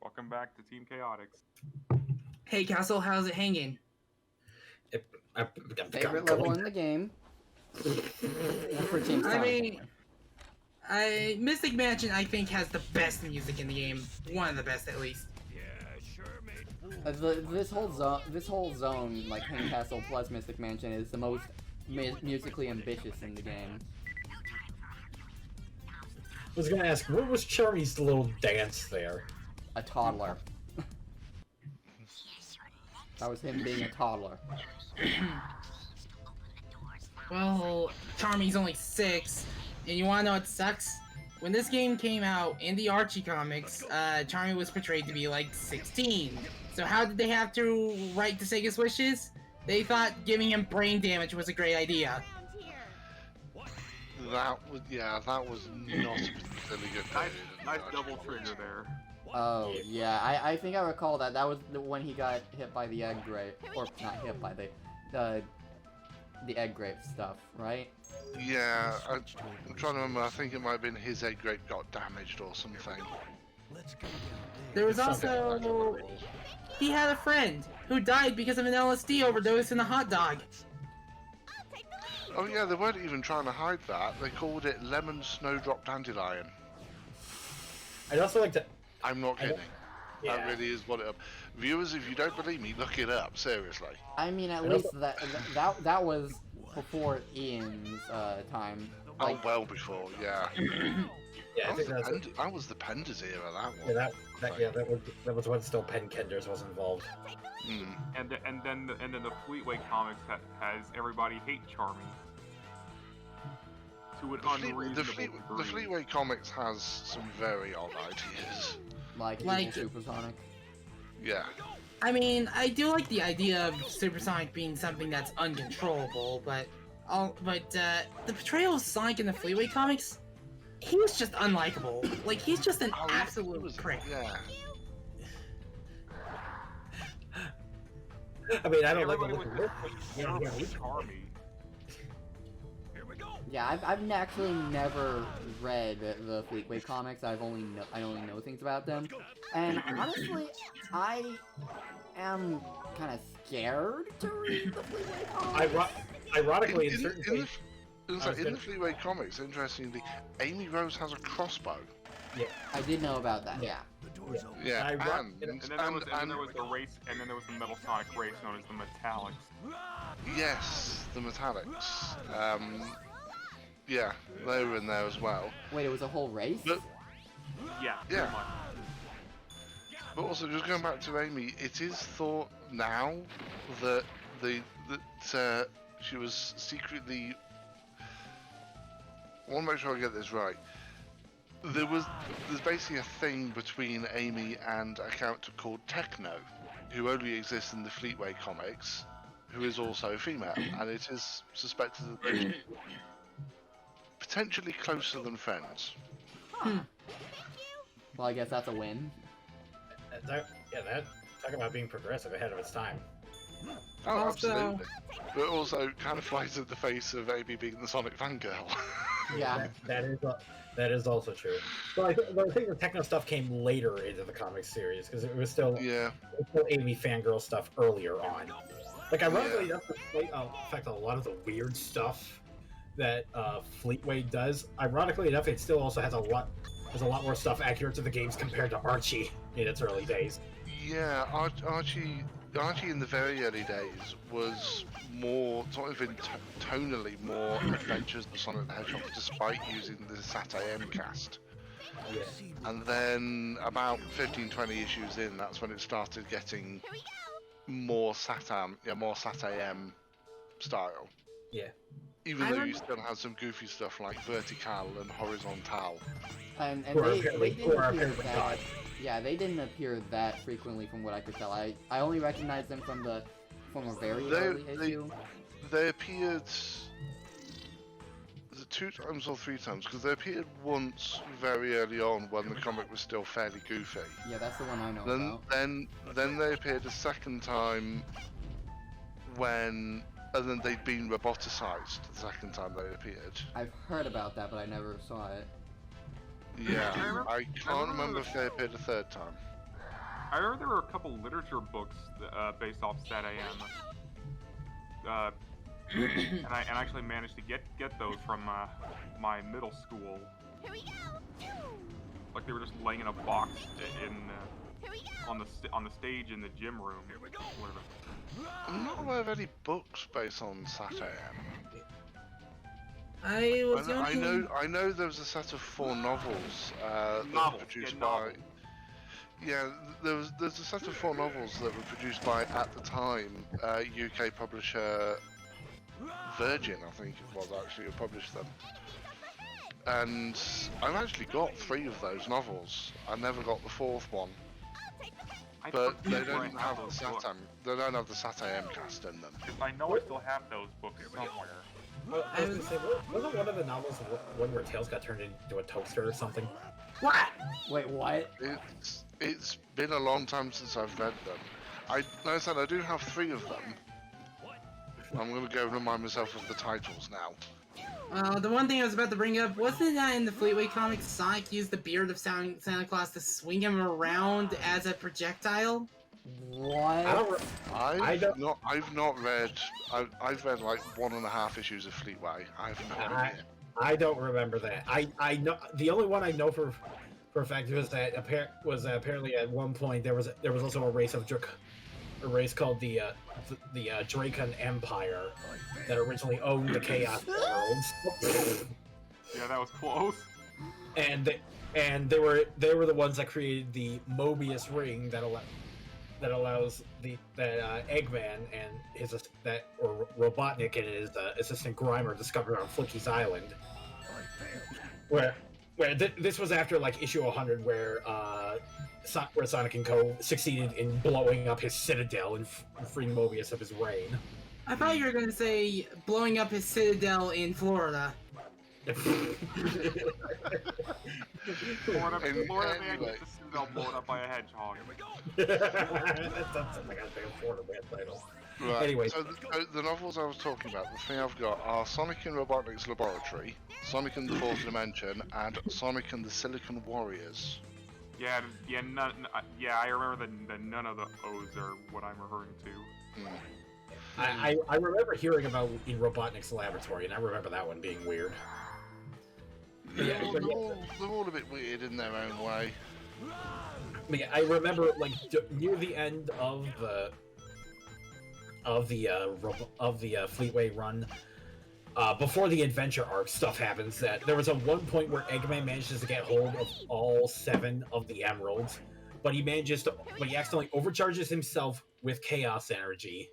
Welcome back to Team Chaotix. Hey, Castle, how's it hanging? Favorite level in the game. For Team Sonic. Mystic Mansion, I think, has the best music in the game. One of the best, at least. Yeah, sure, mate. This whole zone, like Hang Castle plus Mystic Mansion, is the most musically ambitious in the game. I was gonna ask, what was Charmy's little dance there? A toddler. That was him being a toddler. Well, Charmy's only 6, and you wanna know what sucks? When this game came out in the Archie comics, Charmy was portrayed to be like 16. So how did they have to write to Sega's wishes? They thought giving him brain damage was a great idea. That was not a particularly good Nice double trigger there. Oh, yeah, I think I recall that. That was when he got hit by the egg grape. Or, not hit by the egg grape stuff, right? Yeah, I'm trying to remember. I think it might have been his egg grape got damaged or something. Let's go down there. There was also... He had a friend who died because of an LSD overdose in a hot dog. Oh yeah, they weren't even trying to hide that. They called it lemon snowdrop dandelion. I'd also like to... I'm not kidding. Yeah. That really is what it... Viewers, if you don't believe me, look it up, seriously. I mean, at least that was before Ian's time. Like, Oh, well before, yeah. Yeah, I think that's... That was the Penders era, that one. That was when still Pen Kenders was involved. Mm. And then the Fleetway comics has everybody hate Charmy. To an unreasonable The degree. Fleetway comics has some very odd ideas. like Like- Evil Supersonic. Yeah. I mean, I do like the idea of Supersonic being something that's uncontrollable, but the portrayal of Sonic in the Fleetway comics, he was just unlikable. Like, he's just an Oh, absolute prick. Yeah. I mean, I don't like Everybody the would look just of it. hate Charmy. Here we go. Yeah, I've actually never read the Fleetway comics. I only know things about them, and honestly, I am kind of scared to read the Fleetway comics. Ironically, in In certain the cases... Fleetway comics, interestingly, Amy Rose has a crossbow. I did know about that. Yeah. The door's open. Yeah, And And then there was the race, and then there was the Metal Sonic race known as the Metallics. yes, the Metallics. Yeah, they were in there as well. Wait, it was a whole race? But Yeah. Yeah. pretty much. But also, just going back to Amy, it is thought now that she was secretly. I want to make sure I get this right. There's basically a thing between Amy and a character called Techno, who only exists in the Fleetway comics, who is also female, and it is suspected that they're potentially closer than friends. Well, I guess that's a win. Talk about being progressive ahead of its time. Oh, Also- absolutely. But also kind of flies at the face of Amy being the Sonic fangirl. Yeah. That is also true. But I think the techno stuff came later into the comic series because it was still Amy fangirl stuff earlier on. Like ironically, that's in fact a lot of the weird stuff that Fleetway does. Ironically enough, it still also has a lot more stuff accurate to the games compared to Archie in its early days. Yeah, Archie in the very early days was more, sort of tonally more Adventures of Sonic the Hedgehog, despite using the SAT-AM cast. Yeah. And then about 15-20 issues in, that's when it started getting more SAT-AM style. Yeah. Even though you still have some goofy stuff like vertical and horizontal. And Who are they apparently- didn't who are appear apparently that. God. Yeah, they didn't appear that frequently from what I could tell. I only recognized them from a very early issue. They appeared. Was it 2 times or 3 times? Because they appeared once very early on when the comic was still fairly goofy. Yeah, that's the one I know about. Then they appeared a second time when. And then they'd been roboticized the second time they appeared. I've heard about that, but I never saw it. Yeah, I can't remember if they appeared a third time. I remember there were a couple literature books based off Stat AM. And I actually managed to get those from my middle school. Here we go. Like they were just laying in a box on the stage in the gym room. Whatever. I'm not aware of any books based on Sat AM. I know there was a set of 4 novels that were produced by. Yeah, there's a set of 4 novels that were produced by, at the time, UK publisher Virgin, I think it was actually, who published them. And I've actually got 3 of those novels. I never got the 4th one. But they don't have the Sat-AM. They don't have the Sat-AM cast in them. I know I still have those books somewhere. I was gonna say, wasn't one of the novels one where Tails got turned into a toaster or something? What? Wait, what? It's been a long time since I've read them. Like I said, I do have 3 of them. I'm gonna go remind myself of the titles now. The one thing I was about to bring up, wasn't that in the Fleetway comics, Sonic used the beard of Santa Claus to swing him around as a projectile? What? I've not read. I've read like 1.5 issues of Fleetway. I've no idea. I don't remember that. I know the only one I know for a fact was that apparently at one point there was also a race called the Draken Empire that originally owned the Chaos Emeralds. Yeah, that was close. And they were the ones that created the Mobius ring that allows Eggman and Robotnik and his assistant Grimer discovered on Flicky's Island. Where this was after like issue 100 where Sonic and Co. succeeded in blowing up his citadel and freeing Mobius of his reign. I thought you were gonna say blowing up his citadel in Florida. Florida man Anyway. gets the citadel blown up by a hedgehog. That sounds like a Florida man title. Right. Anyway. So the novels I was talking about, the thing I've got are Sonic in Robotnik's Laboratory, Sonic in the Fourth Dimension, and Sonic and the Silicon Warriors. Yeah, I remember that none of the O's are what I'm referring to. I remember hearing about in Robotnik's laboratory, and I remember that one being weird. They're all a bit weird in their own way. But yeah, I remember like near the end of the Fleetway run, before the adventure arc stuff happens, that there was a one point where Eggman manages to get hold of all 7 of the emeralds, but he accidentally overcharges himself with chaos energy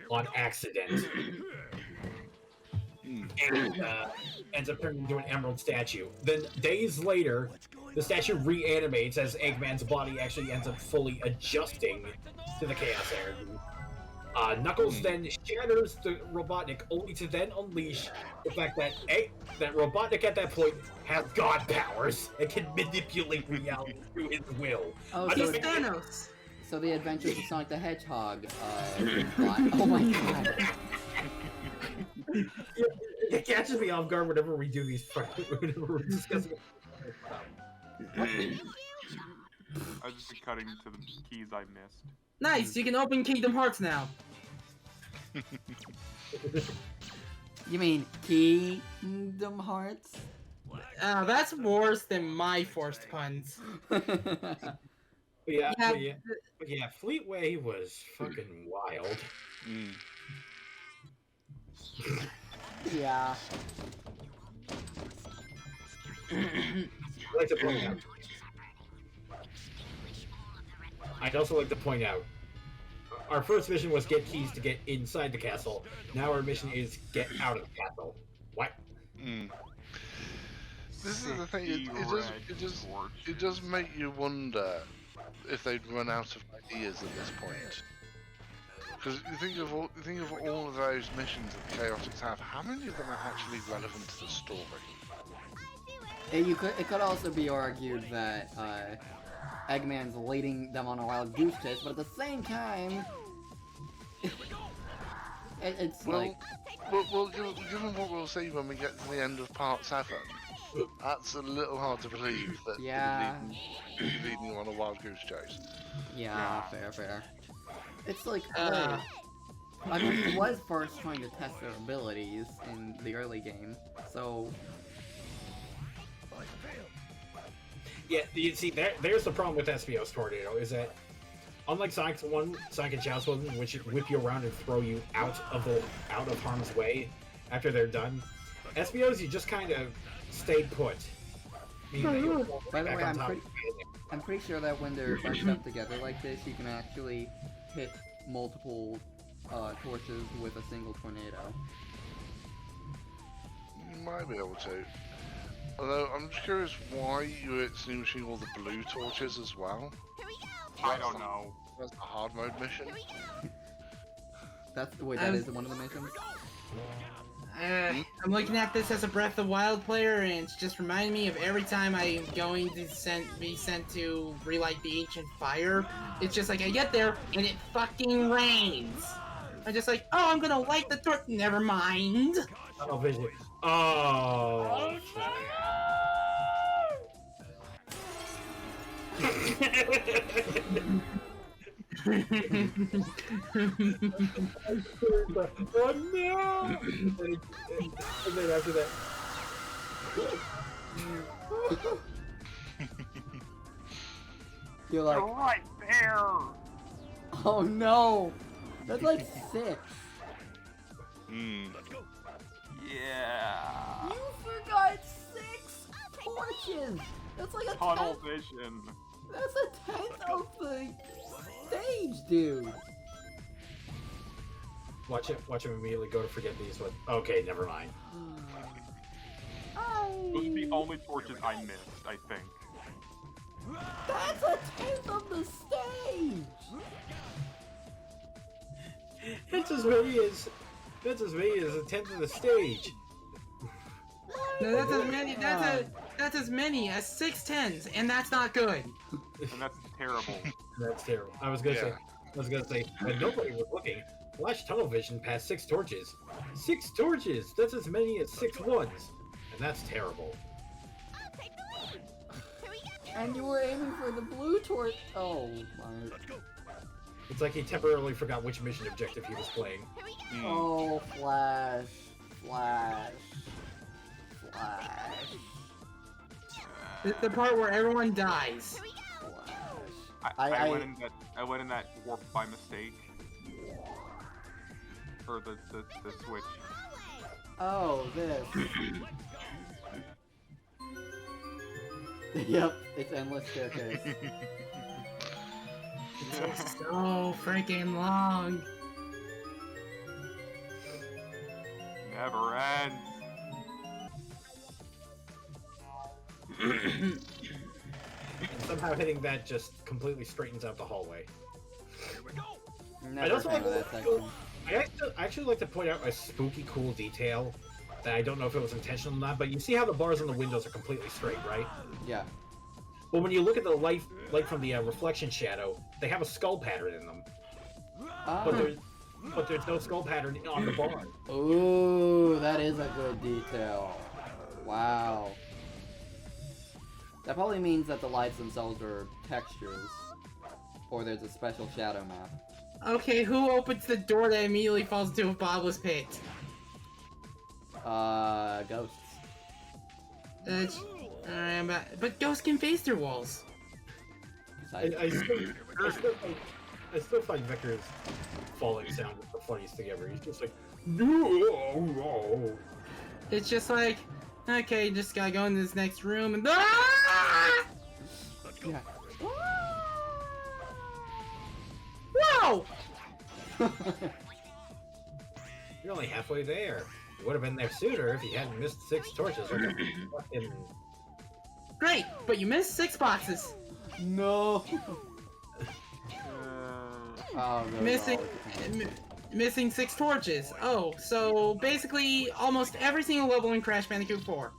on accident. And ends up turning into an emerald statue. Then days later, the statue reanimates as Eggman's body actually ends up fully adjusting to the chaos energy. Knuckles then shatters the Robotnik, only to then unleash the fact that that Robotnik at that point has god powers and can manipulate reality through his will. Oh, He's Thanos. So the Adventures of Sonic the Hedgehog. Oh my god. It catches me off guard whenever we do these. Whenever we're discussing. I was just cutting to the keys I missed. Nice, you can open Kingdom Hearts now. You mean Kingdom Hearts? That's worse than my forced puns. Yeah, Fleetway was fucking wild. Yeah. I'd also like to point out, our first mission was get keys to get inside the castle. Now our mission is get out of the castle. What? This is the thing. It does make you wonder if they'd run out of ideas at this point. Because you think of all of those missions that the Chaotix have. How many of them are actually relevant to the story? It could also be argued that Eggman's leading them on a wild goose chase, but at the same time, it's well, given what we'll see when we get to the end of Part 7, That's a little hard to believe that Yeah. you're leading you on a wild goose chase. Yeah, fair. It's like, I mean, it was first trying to test their abilities in the early game, so... Yeah, you see, there's the problem with SBO's Tornado, is that unlike Sonic's one, Sonic and Child's one, which whip you around and throw you out of harm's way after they're done, SBO's you just kind of stay put. Meaning By the back way, on top. I'm pretty sure that when they're bunched up together like this, you can actually hit multiple torches with a single tornado. You might be able to. Although, I'm just curious why you were extinguishing all the blue torches as well. I don't know. That's a hard mode mission. Wait, that is one of the missions? I'm looking at this as a Breath of the Wild player, and it's just reminding me of every time I'm going to be sent to relight the ancient fire. It's just like I get there and it fucking rains. I'm just like, oh, I'm gonna light the torch. Never mind. Tunnel vision. Oh. Oh no! And then after that. You're like, You're right there. oh no! That's like 6. Yeah. You forgot 6 torches! That's like a Tunnel 10th. vision. That's a 10th of the stage, dude. Watch him immediately go to forget these ones. Okay, never mind. Those are the only torches I missed, I think. That's a 10th of the stage! That's as many as a tenth of the stage. No, that's as many as 6 10s, and that's not good. And that's terrible. That's terrible. I was gonna say, when nobody was looking, flash tunnel vision past 6 torches. 6 torches! That's as many as 6 ones. And that's terrible. And you were aiming for the blue torch. Oh my. It's like he temporarily forgot which mission objective he was playing. Oh, Flash. The part where everyone dies. I went in that warp by mistake. Or the switch. Oh, this. Yep, it's endless staircase. It's so freaking long. Never ends. And somehow hitting that just completely straightens out the hallway. Never also fan like of that section. I actually like to point out a spooky cool detail that I don't know if it was intentional or not, but you see how the bars on the windows are completely straight, right? Yeah. But when you look at the light from the reflection shadow, they have a skull pattern in them. Oh. But there's no skull pattern on the bar. Ooh, that is a good detail. Wow. That probably means that the lights themselves are textures. Or there's a special shadow map. Okay, who opens the door that immediately falls into a bottomless pit? Ghosts. But ghosts can face their walls. I still find Vector's falling sound the funniest thing ever. He's just like, no. It's just like, okay, just gotta go into this next room and ah! Yeah. Whoa! You're only halfway there. You would have been there sooner if you hadn't missed 6 torches. Like a fucking... Great, but you missed 6 boxes. No. Oh, no. Missing 6 torches. Oh, so basically almost every single level in Crash Bandicoot 4.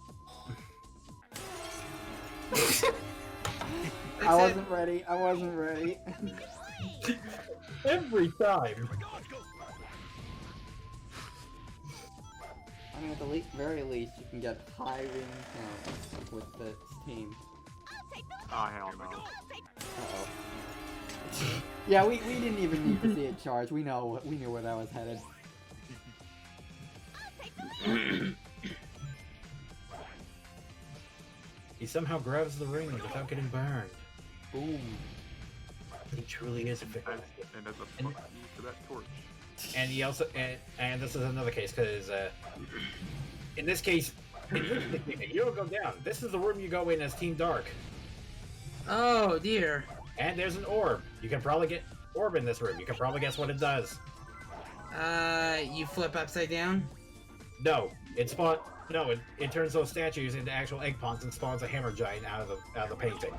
I wasn't ready. Every time. mean, at the very least, you can get high ring counts with this team. Ah, hell no. Uh-oh. Yeah, we didn't even need to see it charge. We knew where that was headed. He somehow grabs the ring without getting burned. Boom. He truly is a victim. And as a fuck you to that torch. And he also, and this is another case, because in this case, you don't go down. This is the room you go in as Team Dark. Oh dear. And there's an orb. You can probably get orb in this room. You can probably guess what it does. You flip upside down? No, it turns those statues into actual egg ponds and spawns a hammer giant out of the painting.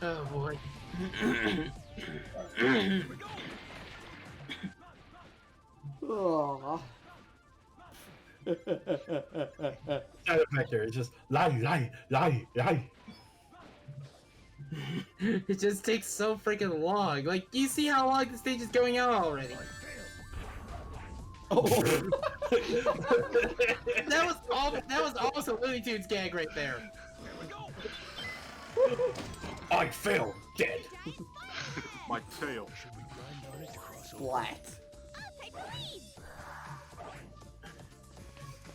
Oh boy. Oh. Side effector is just lie. It just takes so freaking long. Like, you see how long the stage is going out already? Oh. That was almost a Looney Tunes gag right there. I fell dead. My tail. Splat.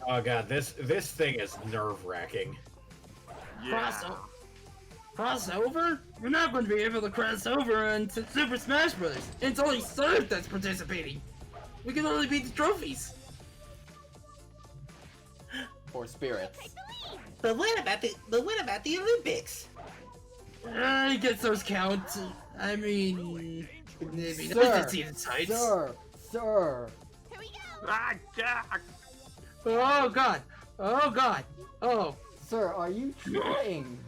Oh god, this thing is nerve-wracking. Yeah. Crossover? We're not going to be able to cross over on Super Smash Bros. It's only Surf that's participating. We can only beat the trophies. Or spirits. But what about the Olympics? I guess those count. I mean, maybe not to see the sights. Sir. Ah, Jack! Oh god! Oh god! Oh! Sir, are you trying?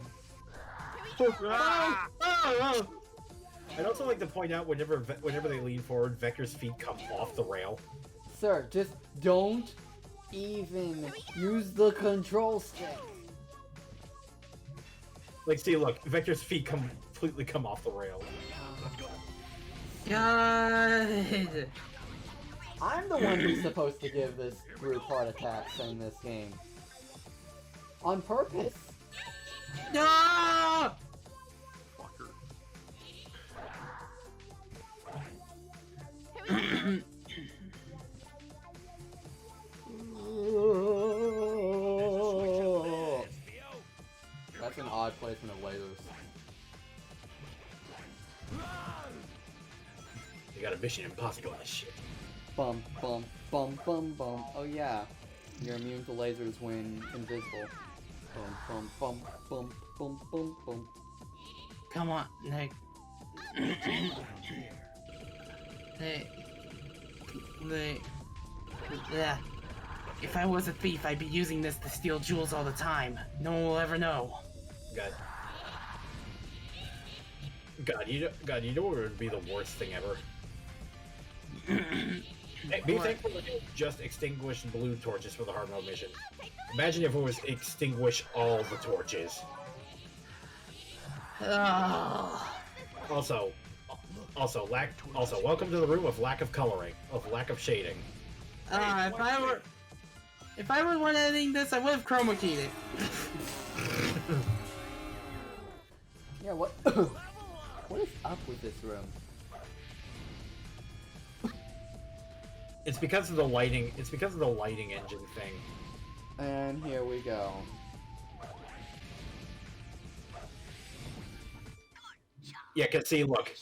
Ah! Oh! I'd also like to point out whenever they lean forward, Vector's feet come off the rail. Sir, just don't even use the control stick. Like, see, look, Vector's feet completely come off the rail. God! I'm the one who's supposed to give this group heart attacks in this game. On purpose. No! Fucker. That's an odd placement of lasers. You got a Mission Impossible on this shit. Bum, bum, bum, bum, bum. Oh yeah, you're immune to lasers when invisible. Bum, bum, bum, bum, bum, bum, bum. Come on, Nick. Hey. Yeah. If I was a thief, I'd be using this to steal jewels all the time. No one will ever know. God, you know what would be the worst thing ever? Hey, be thankful that it just extinguished blue torches for the hard mode mission. Imagine if it was extinguish all the torches. Oh. Also, welcome to the room of lack of coloring, of lack of shading. If I were one editing this, I would have chroma keyed it. Yeah, what? What is up with this room? It's because of the lighting. It's because of the lighting engine thing. And here we go. Yeah, cause see, look.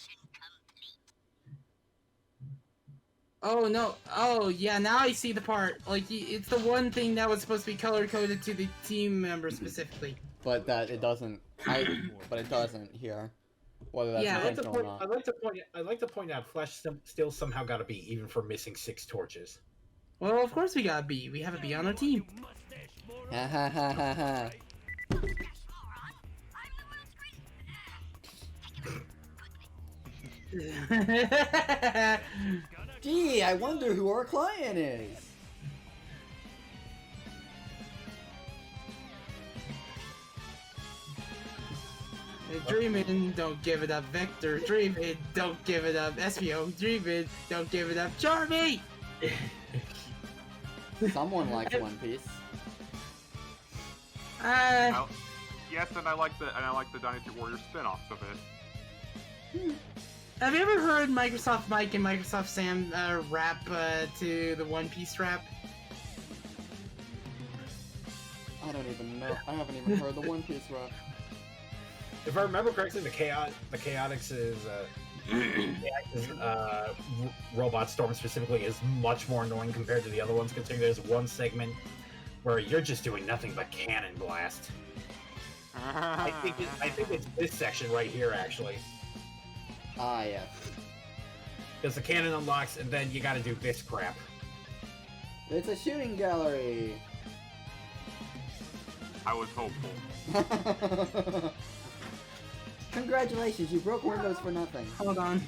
Oh no! Oh yeah! Now I see the part. Like it's the one thing that was supposed to be color coded to the team member specifically. But that it doesn't. But it doesn't here. Whether that's Yeah, intentional or not. I'd like to point out, Flash still somehow got a B, even for missing 6 torches. Well, of course we got a B. We have a B on our team. Ha ha ha ha ha. Gee, I wonder who our client is. Dreamin', don't give it up, Vector. Dreamin', don't give it up, SPO. Dreamin', don't give it up, Charmy! Someone likes One Piece. Yes, and I like the Dynasty Warriors spin-offs of it. Have you ever heard Microsoft Mike and Microsoft Sam rap to the One Piece rap? I don't even know. I haven't even heard the One Piece rap. If I remember correctly, the Chaotix is Robot Storm specifically is much more annoying compared to the other ones, considering there's one segment where you're just doing nothing but cannon blast. I think it's this section right here, actually. Ah, yes. Because the cannon unlocks, and then you gotta do this crap. It's a shooting gallery! I was hopeful. Congratulations, you broke windows for nothing. Hold on.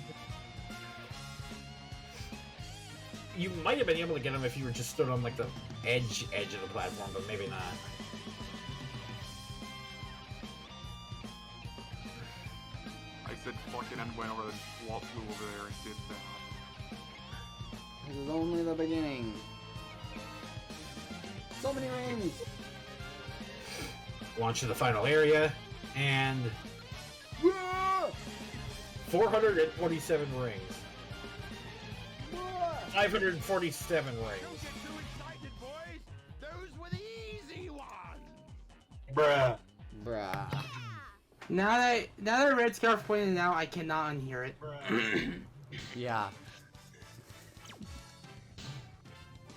You might have been able to get them if you were just stood on like the edge of the platform, but maybe not. I said fucking and went over and Walt flew over there and did that. This is only the beginning. So many rings! Launch to the final area, and 427 rings. 547 rings. Don't get too excited, boys. Those were the easy ones. Bruh. Bruh. Now that RedScarf pointed it out, I cannot unhear it. Yeah.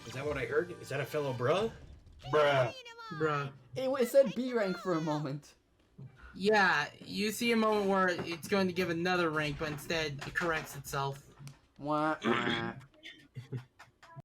Is that what I heard? Is that a fellow bruh? Bruh. Bruh. It said B rank for a moment. Yeah, you see a moment where it's going to give another rank, but instead it corrects itself. Wah, wah.